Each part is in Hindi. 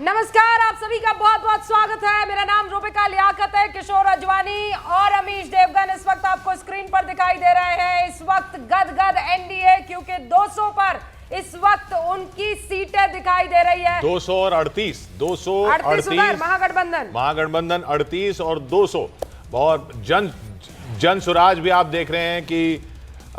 नमस्कार, आप सभी का बहुत बहुत स्वागत है। मेरा नाम रूबिका लियाकत है। किशोर अजवानी और अमीश देवगन इस वक्त आपको स्क्रीन पर दिखाई दे रहे हैं। इस वक्त गदगद एनडीए, क्योंकि 200 पर इस वक्त उनकी सीटें दिखाई दे रही है। 200 और 38, 238 महागठबंधन 38 और 200। बहुत जन सुराज भी आप देख रहे हैं कि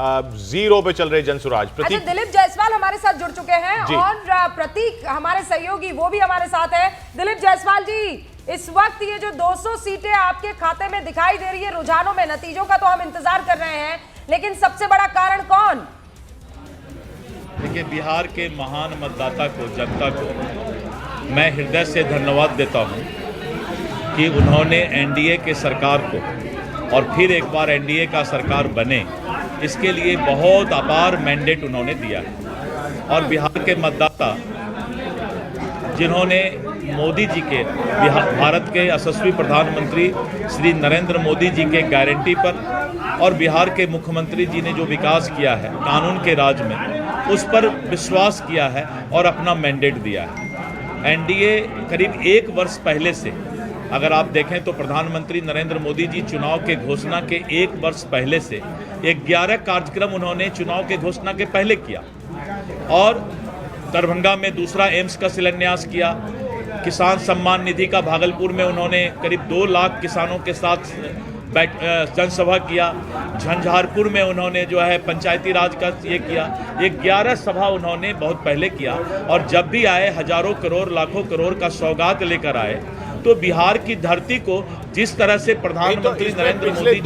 जीरो पे चल रहे जन सुराज। अच्छा, दिलीप जायसवाल हमारे साथ जुड़ चुके हैं और प्रतीक हमारे सहयोगी वो भी हमारे साथ है। दिलीप जायसवाल जी, इस वक्त ये जो 200 सीटें आपके खाते में दिखाई दे रही है, रुझानों में, नतीजों का तो हम इंतजार कर रहे हैं, लेकिन सबसे बड़ा कारण कौन? देखिए, बिहार के महान मतदाता को, जनता को मैं हृदय से धन्यवाद देता हूं कि उन्होंने एनडीए के सरकार को और फिर एक बार एनडीए का सरकार बने, इसके लिए बहुत अपार मैंडेट उन्होंने दिया है। और बिहार के मतदाता जिन्होंने मोदी जी के, भारत के यशस्वी प्रधानमंत्री श्री नरेंद्र मोदी जी के गारंटी पर और बिहार के मुख्यमंत्री जी ने जो विकास किया है कानून के राज में, उस पर विश्वास किया है और अपना मैंडेट दिया है। एनडीए करीब 1 वर्ष पहले से, अगर आप देखें तो प्रधानमंत्री नरेंद्र मोदी जी चुनाव के घोषणा के 1 वर्ष पहले से 11 कार्यक्रम उन्होंने चुनाव के घोषणा के पहले किया और दरभंगा में दूसरा एम्स का शिलान्यास किया। किसान सम्मान निधि का भागलपुर में उन्होंने करीब 2 लाख किसानों के साथ जनसभा किया। झंझारपुर में उन्होंने जो है पंचायती राज का ये किया। 11 सभा उन्होंने बहुत पहले किया और जब भी आए हजारों करोड़, लाखों करोड़ का सौगात लेकर आए। तो बिहार की धरती को जिस तरह से प्रधानमंत्री नरेंद्र मोदी जी ने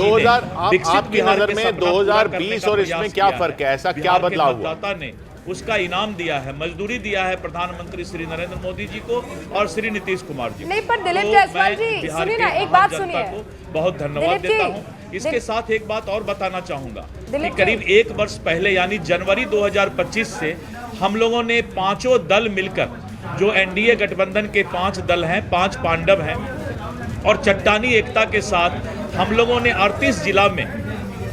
विकसित बिहार में 2020 और इसमें क्या फर्क है, ऐसा क्या बदलाव हुआ? मतदाता ने उसका इनाम दिया है, मजदूरी दिया है प्रधानमंत्री श्री नरेंद्र मोदी जी को और श्री नीतीश कुमार जी को। नहीं, पर दिलीप जायसवाल जी सुनिए ना, एक बात सुनिए, बहुत धन्यवाद देता हूँ। इसके साथ एक बात और बताना चाहूंगा कि करीब 1 वर्ष पहले यानी जनवरी 2025 से हम लोगों ने 5 दल मिलकर, जो एनडीए गठबंधन के 5 दल हैं, 5 पांडव हैं, और चट्टानी एकता के साथ हम लोगों ने 38 जिला में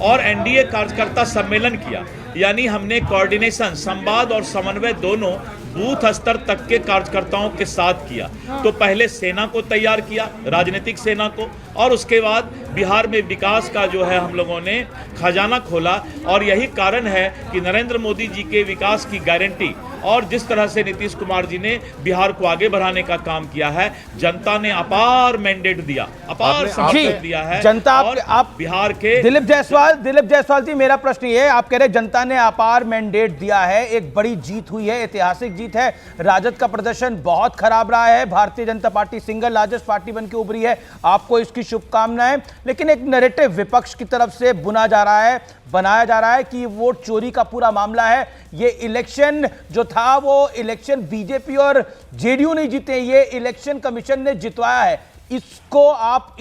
और एनडीए कार्यकर्ता सम्मेलन किया। यानी हमने कोऑर्डिनेशन, संवाद और समन्वय दोनों बूथ स्तर तक के कार्यकर्ताओं के साथ किया। तो पहले सेना को तैयार किया, राजनीतिक सेना को, और उसके बाद बिहार में विकास का जो है हम लोगों ने खजाना खोला। और यही कारण है कि नरेंद्र मोदी जी के विकास की गारंटी और जिस तरह से नीतीश कुमार जी ने बिहार को आगे बढ़ाने का काम किया है, जनता ने अपार मैंडेट दिया, अपार समर्थन दिया है जनता। आप बिहार के दिलीप जायसवाल जी, मेरा प्रश्न ये है, आप कह रहे जनता ने अपार मैंडेट दिया है, एक बड़ी जीत हुई है, ऐतिहासिक जीत है। राजद का प्रदर्शन बहुत खराब रहा है, Bharatiya Janata party single largest party बनकर उभरी है, आपको इसकी शुभकामनाएं। लेकिन एक नैरेटिव विपक्ष की तरफ से बनाया जा रहा है कि वोट चोरी का पूरा मामला है। ये इलेक्शन जो था वो इलेक्शन बीजेपी और जेडीयू नहीं जीते, ये इलेक्शन कमीशन ने जितवाया है। इसको आप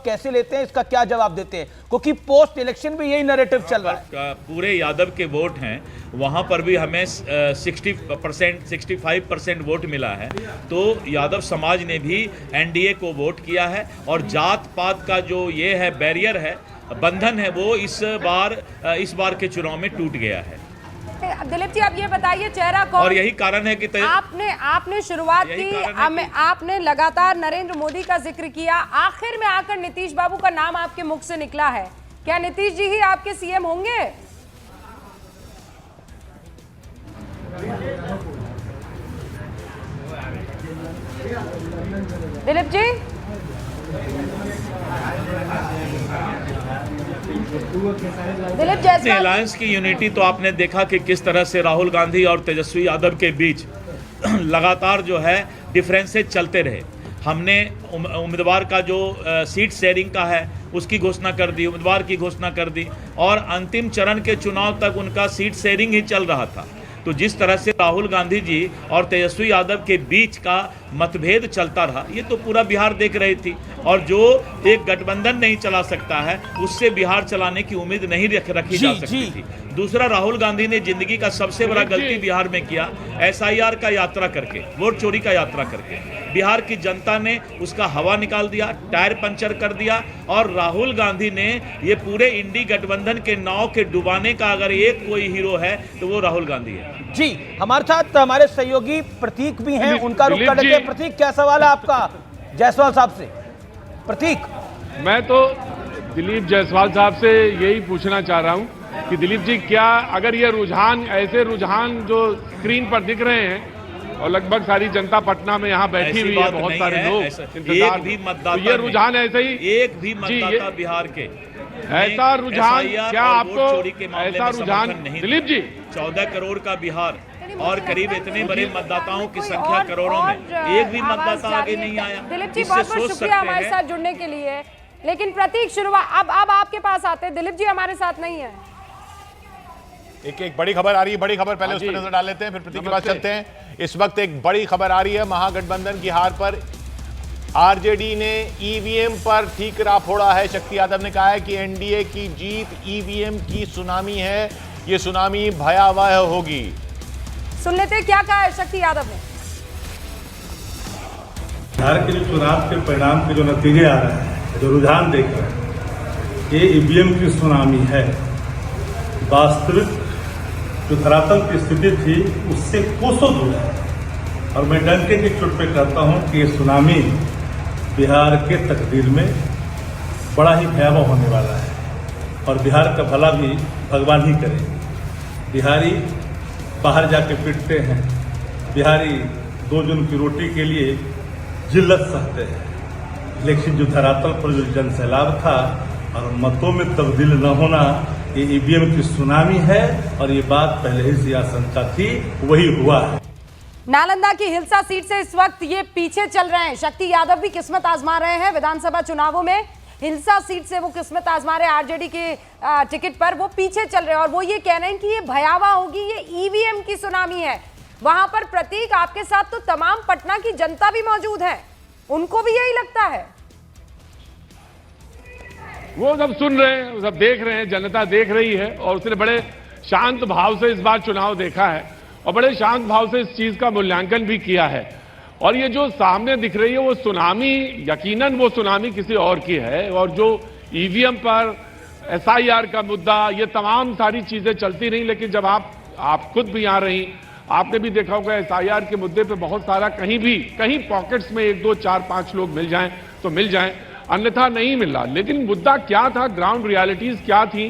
कैसे लेते हैं, इसका क्या जवाब देते हैं? क्योंकि पोस्ट इलेक्शन भी यही नैरेटिव चल रहा है। पूरे यादव के वोट हैं, वहां पर भी हमें 65% वोट मिला है। तो यादव समाज ने भी एनडीए को वोट किया है और जात पात का जो ये है बैरियर है, बंधन है, वो इस बार के चुनाव में टूट गया है। दिलीप जी, आप ये बताइए, चेहरा कौन? और यही कारण है कि आपने शुरुआत की, आपने लगातार नरेंद्र मोदी का जिक्र किया, आखिर में आकर नीतीश बाबू का नाम आपके मुख से निकला है। क्या नीतीश जी ही आपके सीएम होंगे? दिलीप जी, दिलीप जायसवाल, अलायंस की यूनिटी तो आपने देखा कि किस तरह से राहुल गांधी और तेजस्वी यादव के बीच लगातार जो है डिफरेंसेस चलते रहे। हमने उम्मीदवार का जो सीट शेयरिंग का है उसकी घोषणा कर दी, उम्मीदवार की घोषणा कर दी, और अंतिम चरण के चुनाव तक उनका सीट शेयरिंग ही चल रहा था। तो जिस तरह से राहुल गांधी जी और तेजस्वी यादव के बीच का मतभेद चलता रहा, ये तो पूरा बिहार देख रही थी। और जो एक गठबंधन नहीं चला सकता है, उससे बिहार चलाने की उम्मीद नहीं रखी जा सकती थी। दूसरा, राहुल गांधी ने जिंदगी का सबसे बड़ा गलती बिहार में किया, एसआईआर का यात्रा करके, वोट चोरी का यात्रा करके। बिहार की जनता ने उसका हवा निकाल दिया, टायर पंचर कर दिया, और राहुल गांधी ने ये पूरे इंडी गठबंधन के नाव के डुबाने का अगर एक कोई हीरो है तो वो राहुल गांधी है। जी हमारे साथ हमारे सहयोगी प्रतीक भी हैं, उनका रुख कर लेते हैं। प्रतीक, क्या सवाल है आपका जायसवाल साहब से? प्रतीक, मैं तो दिलीप जायसवाल साहब से यही पूछना चाह रहा हूं कि दिलीप जी, क्या अगर ये रुझान, ऐसे रुझान जो स्क्रीन पर दिख रहे हैं और लगभग सारी जनता पटना में यहाँ बैठी हुई है, बहुत सारे लोग एक भी मतदाता, तो ये रुझान ऐसे ही, एक भी मतदाता बिहार के ऐसा रुझान, क्या आपको ऐसा रुझान दिलीप जी, 14 करोड़ का बिहार और करीब इतने बड़े मतदाताओं की संख्या करोड़ों में, एक भी मतदाता आगे नहीं आया। दिलीप जी, बहुत बहुत शुक्रिया हमारे साथ जुड़ने के लिए। लेकिन प्रतीक, शुरुआत अब आपके पास आते हैं। दिलीप जी हमारे साथ नहीं है। एक बड़ी खबर आ रही है, बड़ी खबर, पहले उस पर नजर डाल लेते हैं, फिर प्रतीक के पास चलते हैं। इस वक्त एक बड़ी खबर आ रही है महागठबंधन की हार पर। आरजेडी ने ईवीएम पर ठीकरा फोड़ा है। शक्ति यादव ने कहा है कि एनडीए की जीत ईवीएम की सुनामी है, ये सुनामी भयावह होगी। सुन लेते क्या कहा है शक्ति यादव ने। बिहार के जो चुनाव के परिणाम के जो नतीजे आ रहे हैं, जो रुझान देख रहे हैं, ये ईवीएम की सुनामी है। वास्तविक जो धरातल की स्थिति थी उससे कोसों दूर है। और मैं डंके की चोट पे कहता हूं कि ये सुनामी बिहार के तकदीर में बड़ा ही भयावह होने वाला है और बिहार का भला भी भगवान ही करे। बिहारी बाहर जाके पिटते हैं, बिहारी 2 जून की रोटी के लिए जिल्लत सहते हैं, लेकिन जो धरातल पर जो जनसैलाब था और मतों में तब्दील न होना, ये ईवीएम की सुनामी है और ये बात पहले ही से आशंका थी, वही हुआ है। नालंदा की हिलसा सीट से इस वक्त ये पीछे चल रहे हैं। शक्ति यादव भी किस्मत आजमा रहे हैं विधानसभा चुनावों में। हिलसा सीट से वो किस्मत आजमा रहे हैं आरजेडी के टिकट पर, वो पीछे चल रहे हैं और वो ये कह रहे हैं कि ये भयावह होगी, ये ईवीएम की सुनामी है। वहां पर प्रतीक, आपके साथ तो तमाम पटना की जनता भी मौजूद है, उनको भी यही लगता है? वो सब सुन रहे हैं, सब देख रहे हैं, जनता देख रही है और उसने बड़े शांत भाव से इस बार चुनाव देखा है और बड़े शांत भाव से इस चीज का मूल्यांकन भी किया है। और ये जो सामने दिख रही है वो सुनामी, यकीनन वो सुनामी किसी और की है। और जो ईवीएम पर एसआईआर का मुद्दा, ये तमाम सारी चीजें चलती रही, लेकिन जब आप खुद भी यहाँ रही, आपने भी देखा होगा एसआईआर के मुद्दे पे बहुत सारा, कहीं पॉकेट्स में 1, 2, 4, 5 लोग मिल जाएं तो मिल जाएं, अन्यथा नहीं मिल रहा। लेकिन मुद्दा क्या था, ग्राउंड रियलिटीज क्या थी,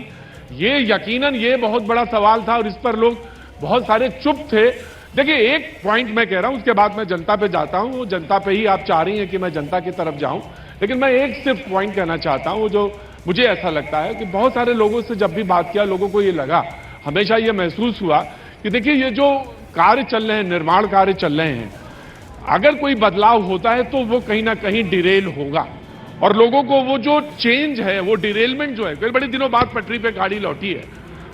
ये यकीनन ये बहुत बड़ा सवाल था और इस पर लोग बहुत सारे चुप थे। देखिए, एक पॉइंट मैं कह रहा हूं, उसके बाद मैं जनता पे जाता हूं। वो जनता पे ही आप चाह रही हैं कि मैं जनता की तरफ जाऊं, लेकिन मैं एक सिर्फ पॉइंट कहना चाहता हूं जो मुझे ऐसा लगता है कि बहुत सारे लोगों से जब भी बात किया, लोगों को ये लगा, हमेशा ये महसूस हुआ कि देखिए ये जो कार्य चल रहे हैं, निर्माण कार्य चल रहे हैं, अगर कोई बदलाव होता है तो वो कहीं ना कहीं डिरेल होगा और लोगों को वो जो चेंज है, वो डिरेलमेंट जो है, फिर बड़े दिनों बाद पटरी पे गाड़ी लौटी है,